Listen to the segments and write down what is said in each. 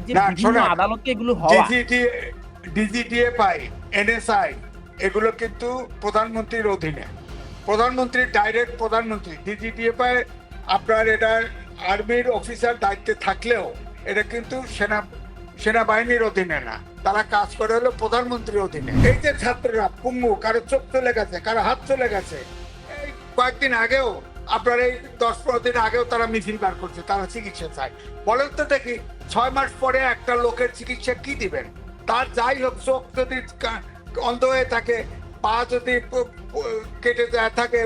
যে না, বিভিন্ন শোনেন, আদালতে এগুলো হওয়া ডিজিটিএফআই, এনএসআই এগুলো কিন্তু প্রধানমন্ত্রীর অধীনে। প্রধানমন্ত্রী ডাইরেক্ট প্রধানমন্ত্রী। ডিজিটিএফআই আপনার এটা আর্মির অফিসার দায়িত্বে থাকলেও এটা কিন্তু সেনাবাহিনীর অধীনে না, তারা কাজ করে হলো প্রধানমন্ত্রীর অধীনে। এই যে ছাত্ররা পুঙ্গু, কারো চোখ চলে গেছে, কারো হাত চলে গেছে, এই কয়েকদিন আগেও আপনার এই 10-15 দিন আগেও তারা মিছিল বার করছে, তারা চিকিৎসা চায়। বলেন তো দেখি, 6 মাস পরে একটা লোকের চিকিৎসা কি দিবেন? তার যাই হোক, চোখ যদি অন্ধ হয়ে থাকে, পা যদি কেটে যায় থাকে,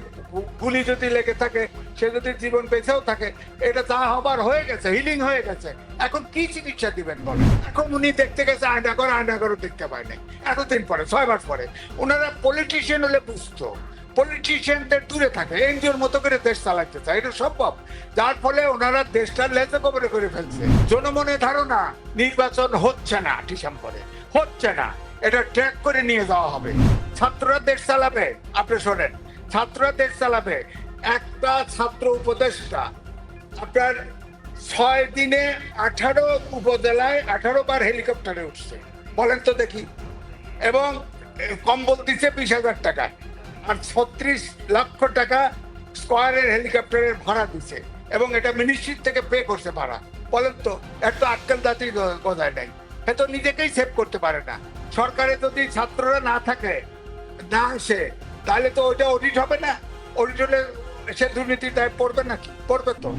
গুলি যদি লেগে থাকে, সে যদি জীবন বেঁচেও থাকে, এটা যা হবার হয়ে গেছে, হিলিং হয়ে গেছে। এখন কি চিকিৎসা দিবেন বলেন? এখন উনি দেখতে গেছে আয়নাগরও দেখতে পায় নাই এতদিন পরে, 6 মাস পরে। ওনারা পলিটিশিয়ান হলে বুঝতো, পলিটিশিয়ানদের দূরে থাকে, এনজিওর মতো করে দেশ চালাতে চায়, এটা সম্ভব। যার ফলে ওনারা দেশটা লেজে কবরে করে ফেলছে। জনমনে ধারণা নির্বাচন হচ্ছে না, ডিসেম্বরে হচ্ছে না, এটা ট্র্যাক করে নিয়ে যাওয়া হবে। ছাত্ররা দেশ চালাবে, আপনি শোনেন, ছাত্ররা দেশ চালাবে। একটা ছাত্র উপদেষ্টা আপনার 6 দিনে 18 উপজেলায় 18 বার হেলিকপ্টারে উঠছে, বলেন তো দেখি। এবং কম্বল দিচ্ছে 20,000 টাকা, আর 36 লক্ষ টাকা স্কয়ারের হেলিকপ্টারের ভাড়া দিচ্ছে, এবং এটা মিনিস্ট্রি থেকে পে করছে ভাড়া। বলেন তো, এত আক্কেল জাতি গজায় নাই, সে তো নিজেকেই সেভ করতে পারে না। সরকারে যদি ছাত্ররা না থাকে, না আসে, তাহলে তো ওইটা অডিট হবে না। অডিট হলে সে দুর্নীতির দায় পড়বে নাকি? পড়বে তো।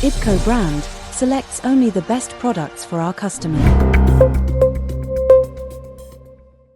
IBCO brand selects only the best products for our customer.